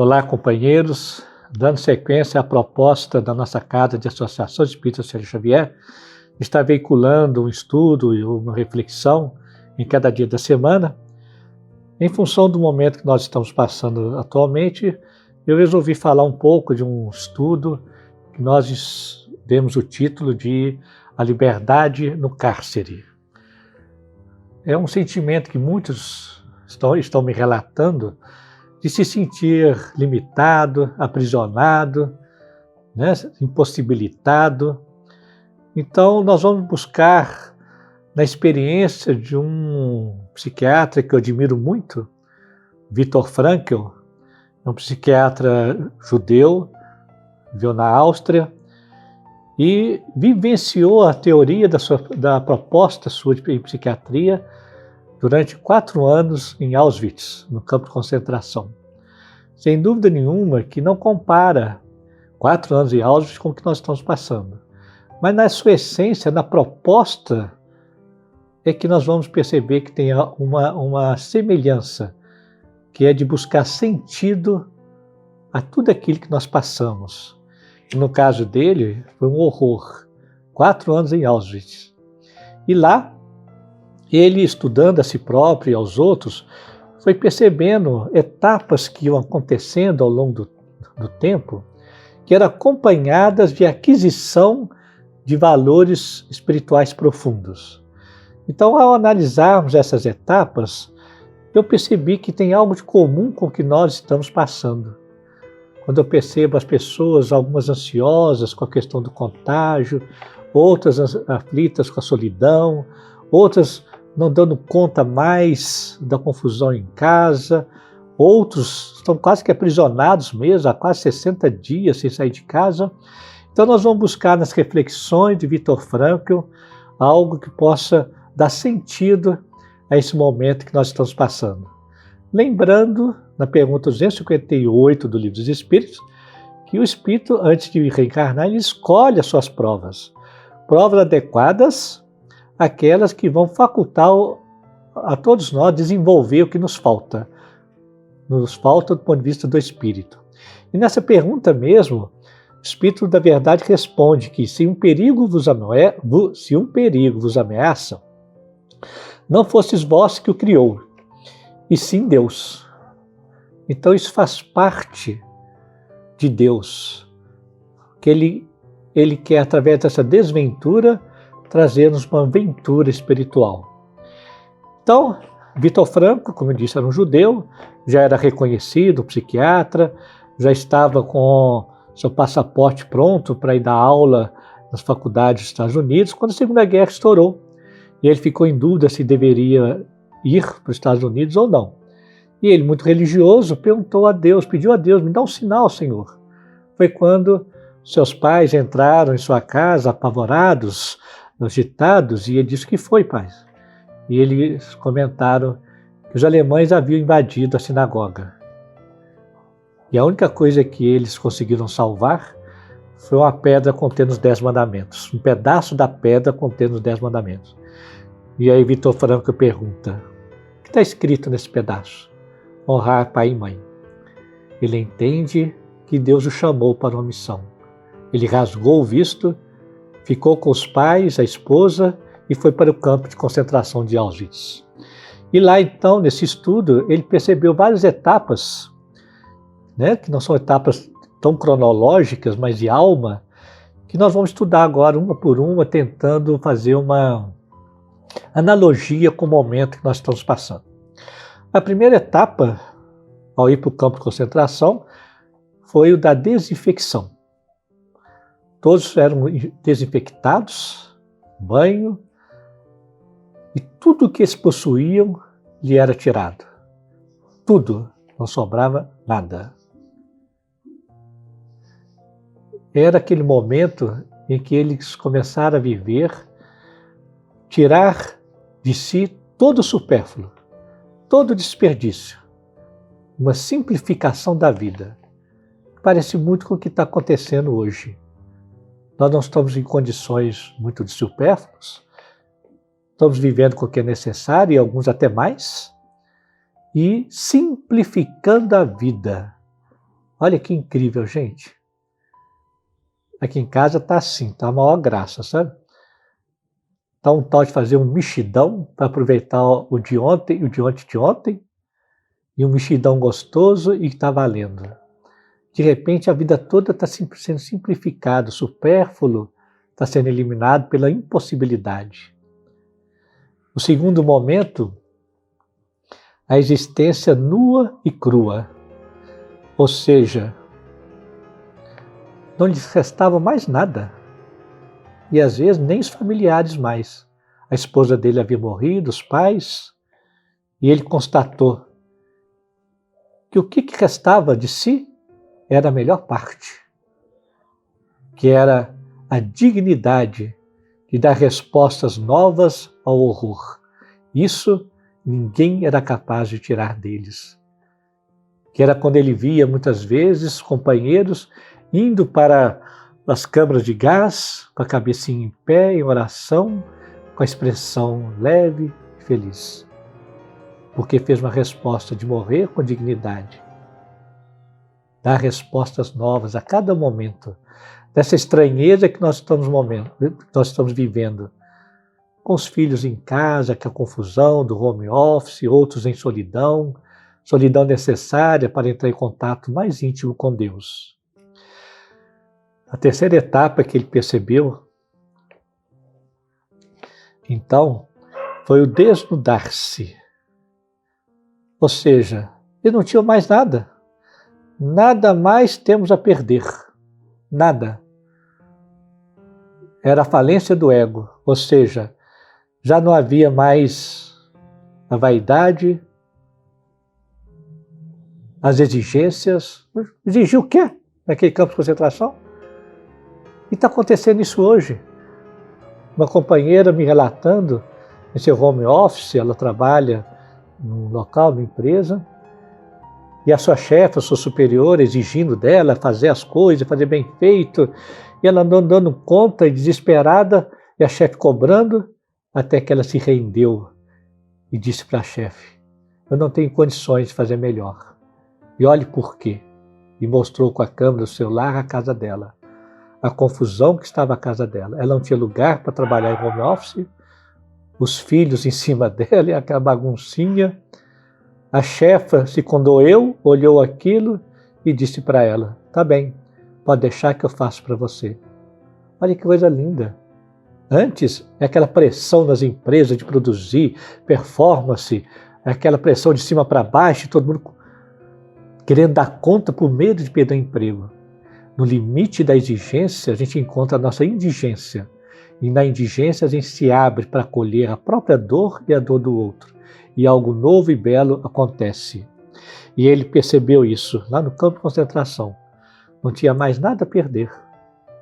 Olá, companheiros. Dando sequência à proposta da nossa Casa de Associação Espírita Sérgio Xavier, está veiculando um estudo e uma reflexão em cada dia da semana. Em função do momento que nós estamos passando atualmente, eu resolvi falar um pouco de um estudo que nós demos o título de A Liberdade no Cárcere. É um sentimento que muitos estão me relatando, de se sentir limitado, aprisionado, né, impossibilitado. Então, nós vamos buscar na experiência de um psiquiatra que eu admiro muito, Viktor Frankl, é um psiquiatra judeu, viveu na Áustria e vivenciou a teoria da proposta sua em psiquiatria durante 4 anos em Auschwitz, no campo de concentração. Sem dúvida nenhuma que não compara 4 anos em Auschwitz com o que nós estamos passando. Mas na sua essência, na proposta, é que nós vamos perceber que tem uma semelhança, que é de buscar sentido a tudo aquilo que nós passamos. E no caso dele, foi um horror. 4 anos em Auschwitz. E lá, ele, estudando a si próprio e aos outros, foi percebendo etapas que iam acontecendo ao longo do tempo, que eram acompanhadas de aquisição de valores espirituais profundos. Então, ao analisarmos essas etapas, eu percebi que tem algo de comum com o que nós estamos passando. Quando eu percebo as pessoas, algumas ansiosas com a questão do contágio, outras aflitas com a solidão, outras não dando conta mais da confusão em casa, outros estão quase que aprisionados mesmo, há quase 60 dias sem sair de casa. Então nós vamos buscar nas reflexões de Viktor Frankl algo que possa dar sentido a esse momento que nós estamos passando. Lembrando, na pergunta 258 do Livro dos Espíritos, que o espírito, antes de reencarnar, ele escolhe as suas provas. Provas adequadas, aquelas que vão facultar a todos nós desenvolver o que nos falta. Nos falta do ponto de vista do espírito. E nessa pergunta mesmo, o Espírito da Verdade responde que se um perigo vos ameaça, não fostes vós que o criou, e sim Deus. Então isso faz parte de Deus, que Ele quer, através dessa desventura, trazer-nos uma aventura espiritual. Então, Viktor Frankl, como eu disse, era um judeu, já era reconhecido, psiquiatra, já estava com seu passaporte pronto para ir dar aula nas faculdades dos Estados Unidos, quando a Segunda Guerra estourou. E ele ficou em dúvida se deveria ir para os Estados Unidos ou não. E ele, muito religioso, perguntou a Deus, pediu a Deus, me dá um sinal, Senhor. Foi quando seus pais entraram em sua casa, apavorados, agitados, e ele disse que foi, pai. E eles comentaram que os alemães haviam invadido a sinagoga. E a única coisa que eles conseguiram salvar foi uma pedra contendo os 10 mandamentos. Um pedaço da pedra contendo os 10 mandamentos. E aí Viktor Frankl pergunta, o que está escrito nesse pedaço? Honrar pai e mãe. Ele entende que Deus o chamou para uma missão. Ele rasgou o visto, ficou com os pais, a esposa, e foi para o campo de concentração de Auschwitz. E lá então, nesse estudo, ele percebeu várias etapas, né, que não são etapas tão cronológicas, mas de alma, que nós vamos estudar agora uma por uma, tentando fazer uma analogia com o momento que nós estamos passando. A primeira etapa, ao ir para o campo de concentração, foi o da desinfecção. Todos eram desinfectados, banho, e tudo que eles possuíam lhe era tirado. Tudo, não sobrava nada. Era aquele momento em que eles começaram a viver, tirar de si todo o supérfluo, todo o desperdício, uma simplificação da vida. Parece muito com o que está acontecendo hoje. Nós não estamos em condições muito de supérfluos, estamos vivendo com o que é necessário, e alguns até mais, e simplificando a vida. Olha que incrível, gente. Aqui em casa tá assim, tá a maior graça, sabe? Tá um tal de fazer um mexidão para aproveitar o de ontem, o de ontem de ontem, e um mexidão gostoso e tá valendo. De repente a vida toda está sendo simplificada, o supérfluo está sendo eliminado pela impossibilidade. O segundo momento, a existência nua e crua, ou seja, não lhes restava mais nada. E às vezes nem os familiares mais. A esposa dele havia morrido, os pais, e ele constatou que o que restava de si era a melhor parte, que era a dignidade de dar respostas novas ao horror. Isso ninguém era capaz de tirar deles. Que era quando ele via muitas vezes companheiros indo para as câmaras de gás, com a cabecinha em pé, em oração, com a expressão leve e feliz. Porque fez uma resposta de morrer com dignidade. Dar respostas novas a cada momento, dessa estranheza que nós estamos vivendo. Com os filhos em casa, com a confusão do home office, outros em solidão necessária para entrar em contato mais íntimo com Deus. A terceira etapa que ele percebeu, então, foi o desnudar-se. Ou seja, ele não tinha mais nada. Nada mais temos a perder. Nada. Era a falência do ego. Ou seja, já não havia mais a vaidade, as exigências. Exigir o quê naquele campo de concentração? E está acontecendo isso hoje. Uma companheira me relatando, em seu home office, ela trabalha num local, numa empresa, e a sua chefe, a sua superior, exigindo dela fazer as coisas, fazer bem feito, e ela não dando conta e desesperada, e a chefe cobrando, até que ela se rendeu e disse para a chefe: eu não tenho condições de fazer melhor. E olhe por quê. E mostrou com a câmera do celular a casa dela. A confusão que estava a casa dela. Ela não tinha lugar para trabalhar em home office, os filhos em cima dela e aquela baguncinha. A chefa se condoeu, olhou aquilo e disse para ela: tá bem, pode deixar que eu faço para você. Olha que coisa linda. Antes, é aquela pressão nas empresas de produzir, performance, aquela pressão de cima para baixo, todo mundo querendo dar conta por medo de perder o emprego. No limite da exigência, a gente encontra a nossa indigência. E na indigência, a gente se abre para acolher a própria dor e a dor do outro. E algo novo e belo acontece. E ele percebeu isso lá no campo de concentração. Não tinha mais nada a perder.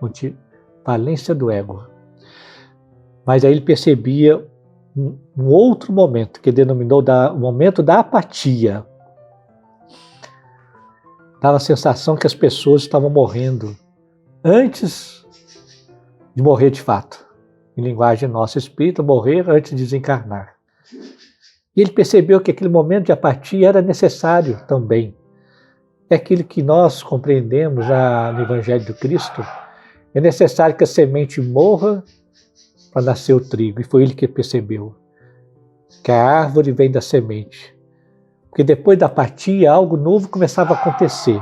Não tinha falência do ego. Mas aí ele percebia um outro momento, que denominou o momento da apatia. Dava a sensação que as pessoas estavam morrendo antes de morrer de fato. Em linguagem nossa espírita, morrer antes de desencarnar. E ele percebeu que aquele momento de apatia era necessário também. É aquilo que nós compreendemos no Evangelho do Cristo. É necessário que a semente morra para nascer o trigo. E foi ele que percebeu que a árvore vem da semente. Porque depois da apatia, algo novo começava a acontecer,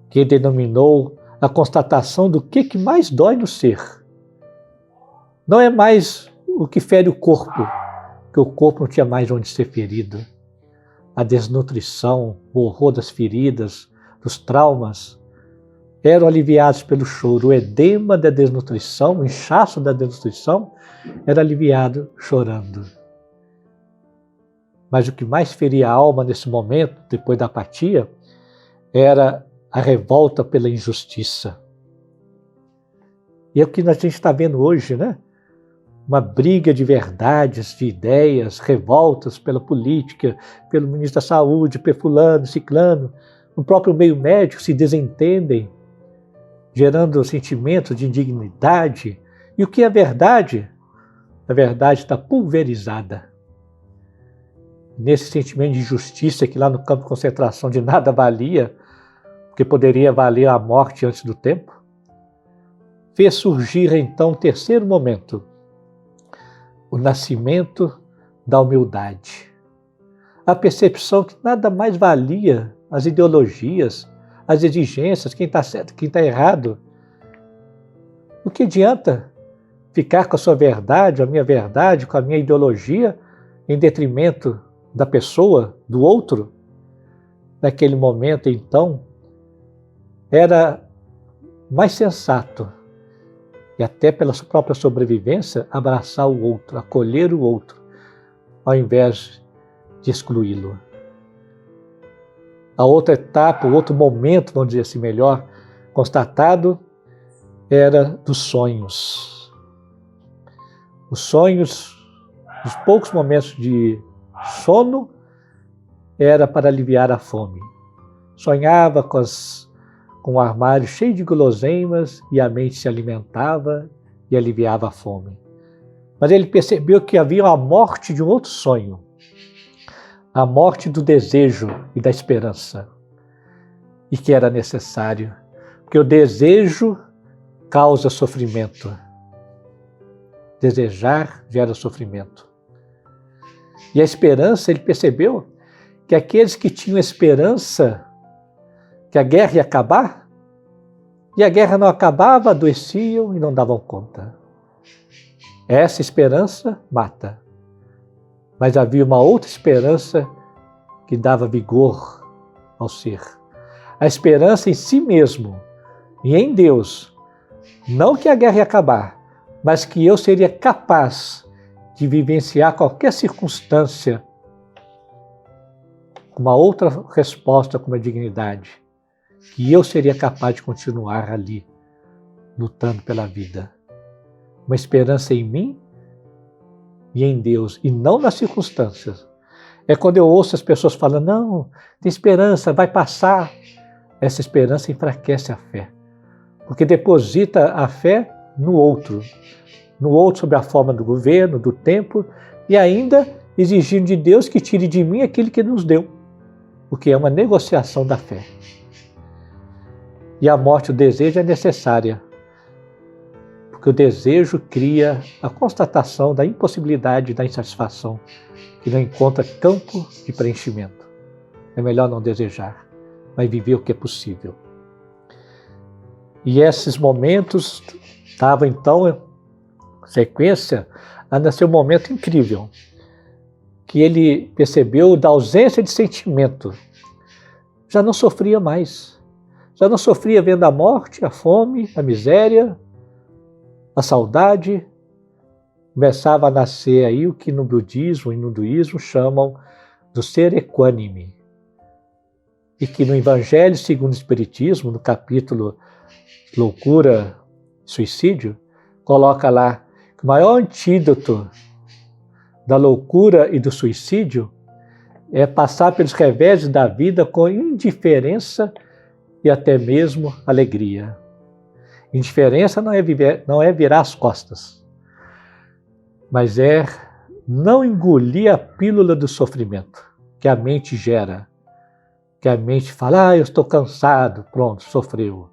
que ele denominou a constatação do que mais dói no ser. Não é mais o que fere o corpo, porque o corpo não tinha mais onde ser ferido. A desnutrição, o horror das feridas, dos traumas, eram aliviados pelo choro. O edema da desnutrição, o inchaço da desnutrição, era aliviado chorando. Mas o que mais feria a alma nesse momento, depois da apatia, era a revolta pela injustiça. E é o que a gente está vendo hoje, né? Uma briga de verdades, de ideias, revoltas pela política, pelo ministro da Saúde, pelo fulano, ciclano. No próprio meio médico se desentendem, gerando sentimentos de indignidade. E o que é verdade? A verdade está pulverizada. Nesse sentimento de injustiça que lá no campo de concentração de nada valia, que poderia valer a morte antes do tempo, fez surgir então o terceiro momento, o nascimento da humildade. A percepção que nada mais valia as ideologias, as exigências, quem está certo, quem está errado. O que adianta ficar com a sua verdade, a minha verdade, com a minha ideologia, em detrimento da pessoa, do outro? Naquele momento, então, era mais sensato, e até pela sua própria sobrevivência, abraçar o outro, acolher o outro, ao invés de excluí-lo. A outra etapa, o outro momento, vamos dizer assim melhor, constatado, era dos sonhos. Os sonhos, os poucos momentos de sono, era para aliviar a fome. Sonhava com um armário cheio de guloseimas e a mente se alimentava e aliviava a fome. Mas ele percebeu que havia a morte de um outro sonho, a morte do desejo e da esperança, e que era necessário, porque o desejo causa sofrimento. Desejar gera sofrimento. E a esperança, ele percebeu que aqueles que tinham esperança que a guerra ia acabar, e a guerra não acabava, adoeciam e não davam conta. Essa esperança mata. Mas havia uma outra esperança que dava vigor ao ser. A esperança em si mesmo e em Deus. Não que a guerra ia acabar, mas que eu seria capaz de vivenciar qualquer circunstância com uma outra resposta, com uma dignidade. Que eu seria capaz de continuar ali, lutando pela vida. Uma esperança em mim e em Deus, e não nas circunstâncias. É quando eu ouço as pessoas falando, não, tem esperança, vai passar. Essa esperança enfraquece a fé, porque deposita a fé no outro sob a forma do governo, do tempo, e ainda exigindo de Deus que tire de mim aquilo que nos deu, o que é uma negociação da fé. E a morte do desejo é necessária, porque o desejo cria a constatação da impossibilidade da insatisfação, que não encontra campo de preenchimento. É melhor não desejar, mas viver o que é possível. E esses momentos estavam então, sequência, a nascer um momento incrível, que ele percebeu da ausência de sentimento. Já não sofria mais. Já não sofria vendo a morte, a fome, a miséria, a saudade. Começava a nascer aí o que no budismo e no hinduísmo chamam do ser equânime. E que no Evangelho segundo o Espiritismo, no capítulo Loucura e Suicídio, coloca lá que o maior antídoto da loucura e do suicídio é passar pelos reveses da vida com indiferença e até mesmo alegria. Indiferença não é virar as costas, mas é não engolir a pílula do sofrimento que a mente gera, que a mente fala, eu estou cansado, pronto, sofreu.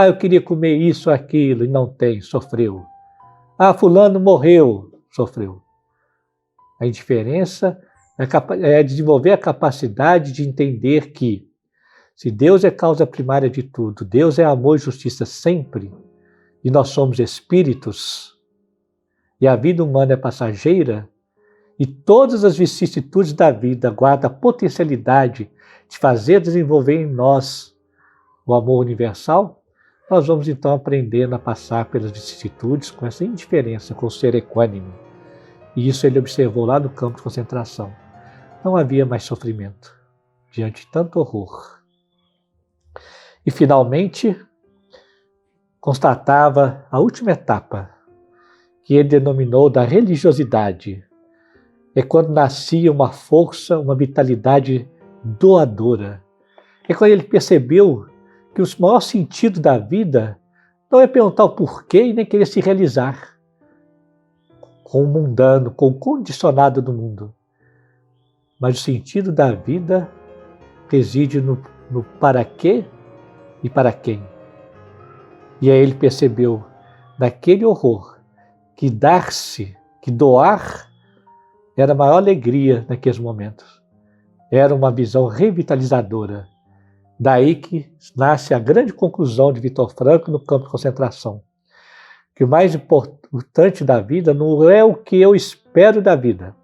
Eu queria comer isso, aquilo, e não tem, sofreu. Fulano morreu, sofreu. A indiferença é desenvolver a capacidade de entender que se Deus é causa primária de tudo, Deus é amor e justiça sempre, e nós somos espíritos, e a vida humana é passageira, e todas as vicissitudes da vida guardam a potencialidade de fazer desenvolver em nós o amor universal, nós vamos então aprendendo a passar pelas vicissitudes com essa indiferença, com o ser equânime. E isso ele observou lá no campo de concentração. Não havia mais sofrimento diante de tanto horror. E finalmente constatava a última etapa, que ele denominou da religiosidade. É quando nascia uma força, uma vitalidade doadora. É quando ele percebeu que o maior sentido da vida não é perguntar o porquê e nem querer se realizar com o mundano, com o condicionado do mundo. Mas o sentido da vida reside no para quê e para quem. E aí ele percebeu, naquele horror, que dar-se, que doar, era a maior alegria naqueles momentos. Era uma visão revitalizadora. Daí que nasce a grande conclusão de Viktor Frankl no campo de concentração. Que o mais importante da vida não é o que eu espero da vida,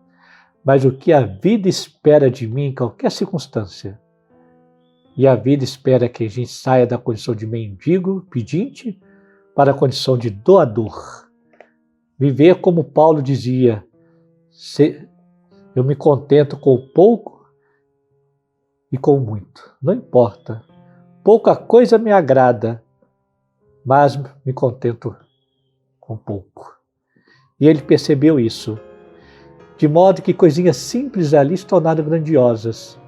mas o que a vida espera de mim em qualquer circunstância. E a vida espera que a gente saia da condição de mendigo, pedinte, para a condição de doador. Viver como Paulo dizia, eu me contento com pouco e com muito. Não importa. Pouca coisa me agrada, mas me contento com pouco. E ele percebeu isso. De modo que coisinhas simples ali se tornaram grandiosas.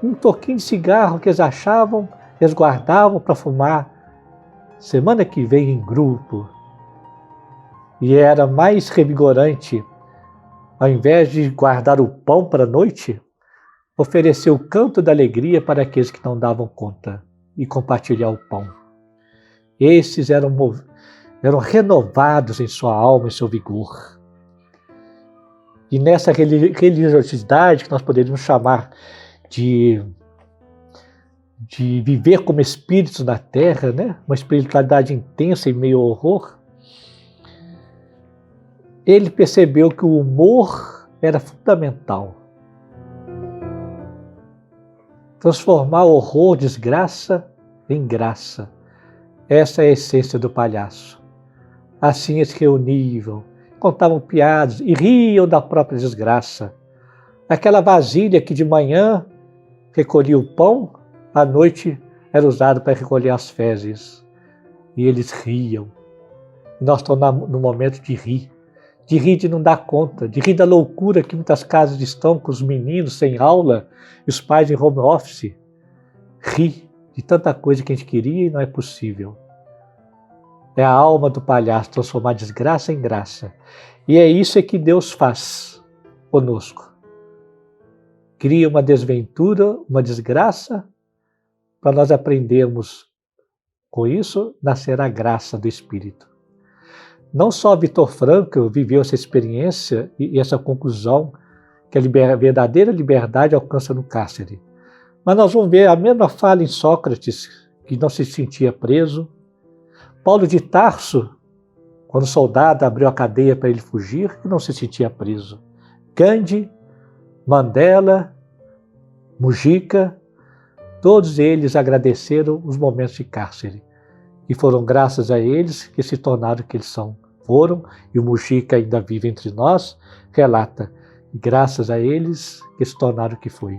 Um toquinho de cigarro que eles achavam, eles guardavam para fumar semana que vem em grupo. E era mais revigorante, ao invés de guardar o pão para a noite, oferecer o canto da alegria para aqueles que não davam conta e compartilhar o pão. Esses eram renovados em sua alma e seu vigor. E nessa religiosidade que nós poderíamos chamar de viver como espíritos na Terra, né? Uma espiritualidade intensa em meio ao horror, ele percebeu que o humor era fundamental. Transformar horror, desgraça, em graça. Essa é a essência do palhaço. Assim eles reuniam, contavam piadas e riam da própria desgraça. Aquela vasilha que de manhã recolhia o pão, à noite era usada para recolher as fezes. E eles riam. E nós estamos no momento de rir de não dar conta, de rir da loucura que muitas casas estão com os meninos sem aula e os pais em home office. Rir de tanta coisa que a gente queria e não é possível. É a alma do palhaço transformar desgraça em graça. E é isso que Deus faz conosco. Cria uma desventura, uma desgraça, para nós aprendermos com isso, nascer a graça do Espírito. Não só Viktor Frankl viveu essa experiência e essa conclusão que a verdadeira liberdade alcança no cárcere, mas nós vamos ver a mesma fala em Sócrates, que não se sentia preso. Paulo de Tarso, quando o soldado abriu a cadeia para ele fugir, e não se sentia preso. Gandhi, Mandela, Mujica, todos eles agradeceram os momentos de cárcere. E foram graças a eles que se tornaram o que eles foram, e o Mujica ainda vive entre nós, relata, e graças a eles que se tornaram o que foi.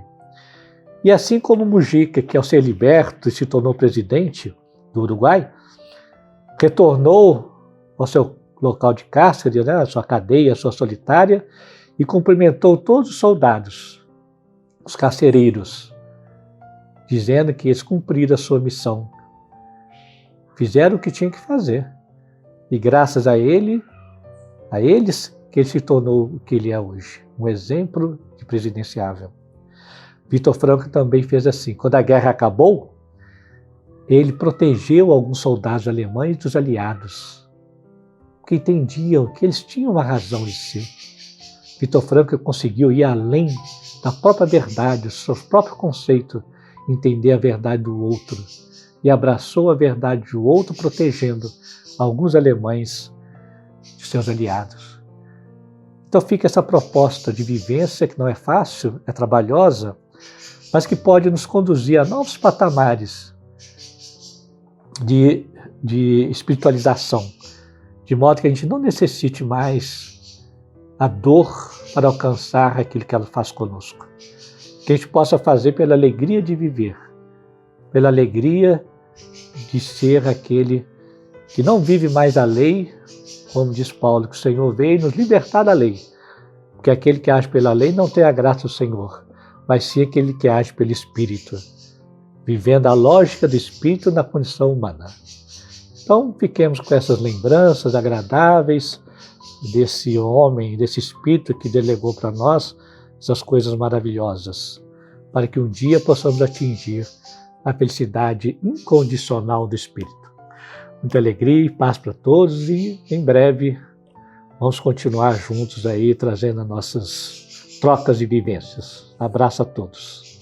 E assim como Mujica, que ao ser liberto e se tornou presidente do Uruguai, retornou ao seu local de cárcere, né, a sua cadeia, a sua solitária, e cumprimentou todos os soldados, os carcereiros, dizendo que eles cumpriram a sua missão. Fizeram o que tinham que fazer. E graças a eles, que ele se tornou o que ele é hoje, um exemplo de presidenciável. Viktor Frankl também fez assim. Quando a guerra acabou, ele protegeu alguns soldados alemães dos aliados, porque entendiam que eles tinham uma razão em si. Viktor Frankl conseguiu ir além da própria verdade, do seu próprio conceito, entender a verdade do outro, e abraçou a verdade do outro, protegendo alguns alemães de seus aliados. Então fica essa proposta de vivência que não é fácil, é trabalhosa, mas que pode nos conduzir a novos patamares de espiritualização, de modo que a gente não necessite mais a dor para alcançar aquilo que ela faz conosco. Que a gente possa fazer pela alegria de viver, pela alegria de ser aquele que não vive mais a lei, como diz Paulo, que o Senhor veio nos libertar da lei. Porque aquele que age pela lei não tem a graça do Senhor, mas sim aquele que age pelo Espírito, vivendo a lógica do Espírito na condição humana. Então, fiquemos com essas lembranças agradáveis desse homem, desse Espírito que delegou para nós essas coisas maravilhosas, para que um dia possamos atingir a felicidade incondicional do Espírito. Muita alegria e paz para todos e em breve vamos continuar juntos aí trazendo as nossas trocas de vivências. Abraço a todos.